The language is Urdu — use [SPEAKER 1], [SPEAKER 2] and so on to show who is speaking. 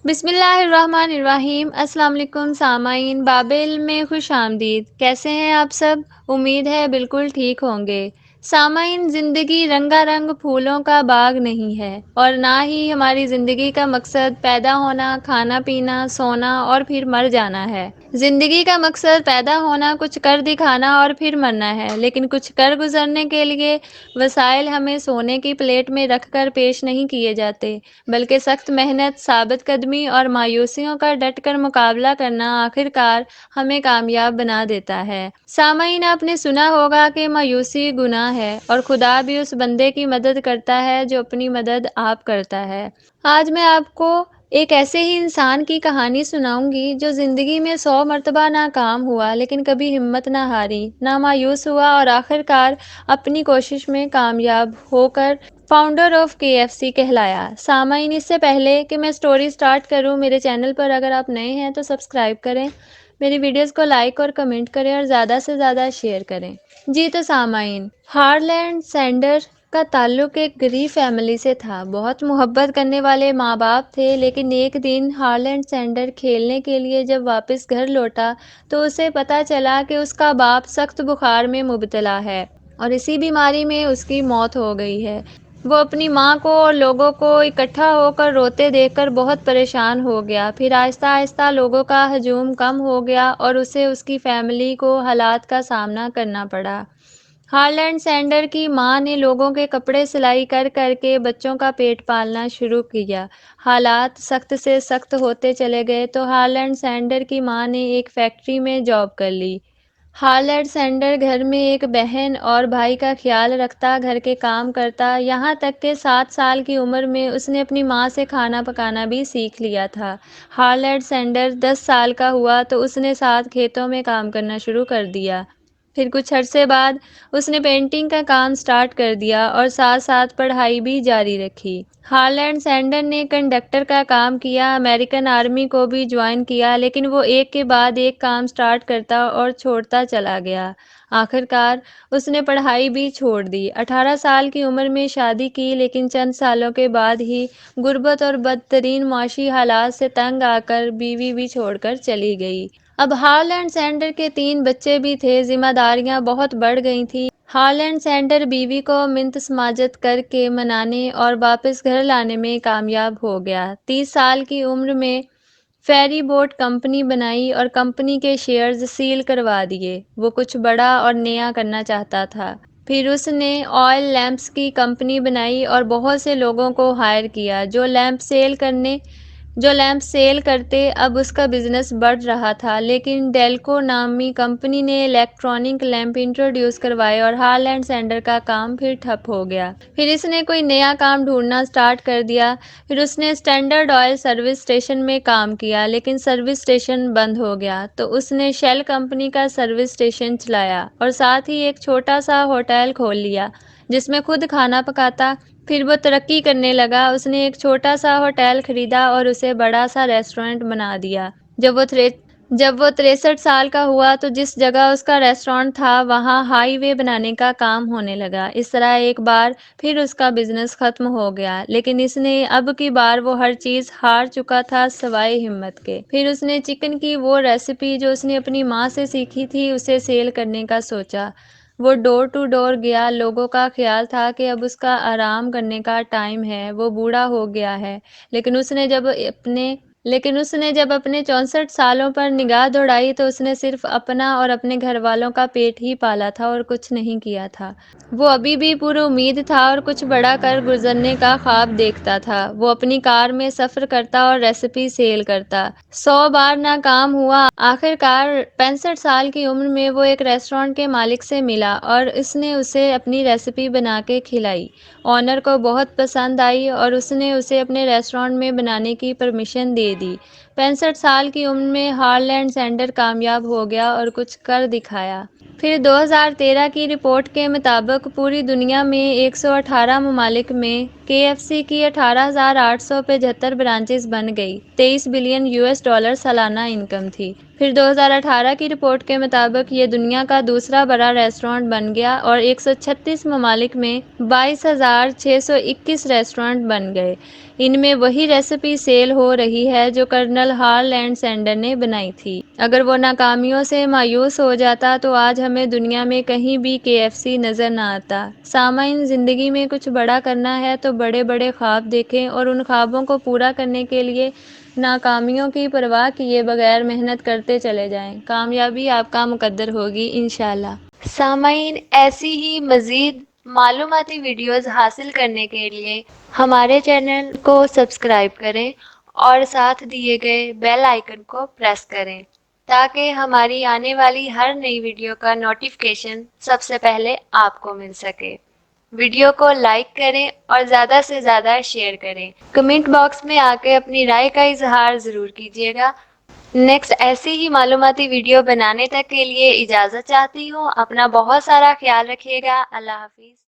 [SPEAKER 1] بسم اللہ الرحمن الرحیم۔ السلام علیکم سامعین، بابل میں خوش آمدید۔ کیسے ہیں آپ سب؟ امید ہے بالکل ٹھیک ہوں گے۔ سامعین، زندگی رنگا رنگ پھولوں کا باغ نہیں ہے، اور نہ ہی ہماری زندگی کا مقصد پیدا ہونا، کھانا پینا، سونا اور پھر مر جانا ہے۔ زندگی کا مقصد پیدا ہونا، کچھ کر دکھانا اور پھر مرنا ہے، لیکن کچھ کر گزرنے کے لیے وسائل ہمیں سونے کی پلیٹ میں رکھ کر پیش نہیں کیے جاتے، بلکہ سخت محنت، ثابت قدمی اور مایوسیوں کا ڈٹ کر مقابلہ کرنا آخرکار ہمیں کامیاب بنا دیتا ہے۔ سامعین، آپ نے سنا ہوگا کہ مایوسی گناہ ہے، اور خدا بھی اس بندے کی مدد کرتا ہے جو اپنی مدد آپ کرتا ہے۔ آج میں آپ کو ایک ایسے ہی انسان کی کہانی سناؤں گی جو زندگی میں 100 مرتبہ ناکام ہوا، لیکن کبھی ہمت نہ ہاری، نہ مایوس ہوا، اور آخرکار اپنی کوشش میں کامیاب ہو کر فاؤنڈر آف KFC کہلایا۔ سامعین، اس سے پہلے کہ میں سٹوری سٹارٹ کروں، میرے چینل پر اگر آپ نئے ہیں تو سبسکرائب کریں، میری ویڈیوز کو لائک اور کمنٹ کریں، اور زیادہ سے زیادہ شیئر کریں۔ جی تو سامعین، ہارلینڈ سینڈر کا تعلق ایک غریب فیملی سے تھا۔ بہت محبت کرنے والے ماں باپ تھے، لیکن ایک دن ہارلینڈ سینڈر کھیلنے کے لیے جب واپس گھر لوٹا تو اسے پتہ چلا کہ اس کا باپ سخت بخار میں مبتلا ہے، اور اسی بیماری میں اس کی موت ہو گئی ہے۔ وہ اپنی ماں کو اور لوگوں کو اکٹھا ہو کر روتے دیکھ کر بہت پریشان ہو گیا۔ پھر آہستہ آہستہ لوگوں کا ہجوم کم ہو گیا، اور اسے اس کی فیملی کو حالات کا سامنا کرنا پڑا۔ ہارلینڈ سینڈر کی ماں نے لوگوں کے کپڑے سلائی کر کر کے بچوں کا پیٹ پالنا شروع کیا۔ حالات سخت سے سخت ہوتے چلے گئے تو ہارلینڈ سینڈر کی ماں نے ایک فیکٹری میں جاب کر لی۔ ہارلینڈ سینڈر گھر میں ایک بہن اور بھائی کا خیال رکھتا، گھر کے کام کرتا، یہاں تک کہ 7 سال کی عمر میں اس نے اپنی ماں سے کھانا پکانا بھی سیکھ لیا تھا۔ ہارلینڈ سینڈر 10 سال کا ہوا تو اس نے ساتھ کھیتوں میں کام کرنا شروع کر دیا۔ پھر کچھ عرصے بعد اس نے پینٹنگ کا کام سٹارٹ کر دیا، اور ساتھ ساتھ پڑھائی بھی جاری رکھی۔ ہارلینڈ سینڈر نے کنڈکٹر کا کام کیا، امریکن آرمی کو بھی جوائن کیا، لیکن وہ ایک کے بعد ایک کام سٹارٹ کرتا اور چھوڑتا چلا گیا۔ آخرکار اس نے پڑھائی بھی چھوڑ دی۔ 18 سال کی عمر میں شادی کی، لیکن چند سالوں کے بعد ہی غربت اور بدترین معاشی حالات سے تنگ آ کر بیوی بھی چھوڑ کر چلی گئی۔ اب ہارلینڈ سینڈر کے 3 بچے بھی تھے، ذمہ داریاں بہت بڑھ گئی تھیں۔ ہارلینڈ سینڈر بیوی کو منت سماجت کر کے منانے اور واپس گھر لانے میں کامیاب ہو گیا۔ 30 سال کی عمر میں فیری بوٹ کمپنی بنائی اور کمپنی کے شیئرز سیل کروا دیے۔ وہ کچھ بڑا اور نیا کرنا چاہتا تھا۔ پھر اس نے آئل لیمپس کی کمپنی بنائی اور بہت سے لوگوں کو ہائر کیا جو لیمپ سیل کرتے۔ اب اس کا بزنس بڑھ رہا تھا، لیکن ڈیلکو نامی کمپنی نے الیکٹرانک لیمپ انٹروڈیوس کروائے، اور ہارلینڈ سینڈر کا کام پھر ٹھپ ہو گیا۔ پھر اس نے کوئی نیا کام ڈھونڈنا سٹارٹ کر دیا۔ پھر اس نے اسٹینڈرڈ آئل سروس اسٹیشن میں کام کیا، لیکن سروس اسٹیشن بند ہو گیا، تو اس نے شیل کمپنی کا سروس اسٹیشن چلایا، اور ساتھ ہی ایک چھوٹا سا ہوٹل کھول لیا جس میں خود کھانا پکاتا۔ پھر وہ ترقی کرنے لگا۔ اس نے ایک چھوٹا سا ہوٹل خریدا اور اسے بڑا سا ریسٹورانٹ بنا دیا۔ جب وہ 63 سال کا ہوا تو جس جگہ اس کا ریسٹورانٹ تھا وہاں ہائی وے بنانے کا کام ہونے لگا۔ اس طرح ایک بار پھر اس کا بزنس ختم ہو گیا، لیکن اس نے اب کی بار وہ ہر چیز ہار چکا تھا سوائے ہمت کے۔ پھر اس نے چکن کی وہ ریسیپی جو اس نے اپنی ماں سے سیکھی تھی اسے سیل کرنے کا سوچا۔ وہ ڈور ٹو ڈور گیا۔ لوگوں کا خیال تھا کہ اب اس کا آرام کرنے کا ٹائم ہے، وہ بوڑھا ہو گیا ہے، لیکن اس نے جب اپنے 64 سالوں پر نگاہ دوڑائی تو اس نے صرف اپنا اور اپنے گھر والوں کا پیٹ ہی پالا تھا اور کچھ نہیں کیا تھا۔ وہ ابھی بھی پر امید تھا اور کچھ بڑا کر گزرنے کا خواب دیکھتا تھا۔ وہ اپنی کار میں سفر کرتا اور ریسیپی سیل کرتا۔ 100 بار ناکام ہوا۔ آخرکار 65 سال کی عمر میں وہ ایک ریسٹورانٹ کے مالک سے ملا اور اس نے اسے اپنی ریسیپی بنا کے کھلائی۔ آنر کو بہت پسند آئی اور اس نے اسے اپنے ریسٹورانٹ میں بنانے کی پرمیشن دے دی۔ 65 سال کی عمر میں ہارلینڈ سینڈر کامیاب ہو گیا اور کچھ کر دکھایا۔ پھر 2013 کی رپورٹ کے مطابق پوری دنیا میں 118 ممالک میں KFC کی 18,875 برانچز بن گئی۔ 23 بلین $US سالانہ انکم تھی۔ پھر 2018 کی رپورٹ کے مطابق یہ دنیا کا دوسرا بڑا ریسٹورانٹ بن گیا اور 136 ممالک میں 22,621 ریسٹورانٹ بن گئے۔ ان میں وہی ریسیپی سیل ہو رہی ہے جو کرنل ہارلینڈ سینڈر نے بنائی تھی۔ اگر وہ ناکامیوں سے مایوس ہو جاتا تو آج ہمیں دنیا میں کہیں بھی KFC نظر نہ آتا۔ سامعین، زندگی میں کچھ بڑا کرنا ہے تو بڑے بڑے خواب دیکھیں اور ان خوابوں کو پورا کرنے کے لیے ناکامیوں کی پرواہ کیے بغیر محنت کرتے چلے جائیں۔ کامیابی آپ کا مقدر ہوگی انشاءاللہ۔ سامعین، ایسی ہی مزید معلوماتی ویڈیوز حاصل کرنے کے لیے ہمارے چینل کو سبسکرائب کریں اور ساتھ دیے گئے بیل آئیکن کو پریس کریں تاکہ ہماری آنے والی ہر نئی ویڈیو کا نوٹیفیکیشن سب سے پہلے آپ کو مل سکے۔ ویڈیو کو لائک کریں اور زیادہ سے زیادہ شیئر کریں۔ کمنٹ باکس میں آ کے اپنی رائے کا اظہار ضرور کیجیے گا۔ نیکسٹ ایسی ہی معلوماتی ویڈیو بنانے تک کے لیے اجازت چاہتی ہوں۔ اپنا بہت سارا خیال رکھیے گا۔ اللہ حافظ۔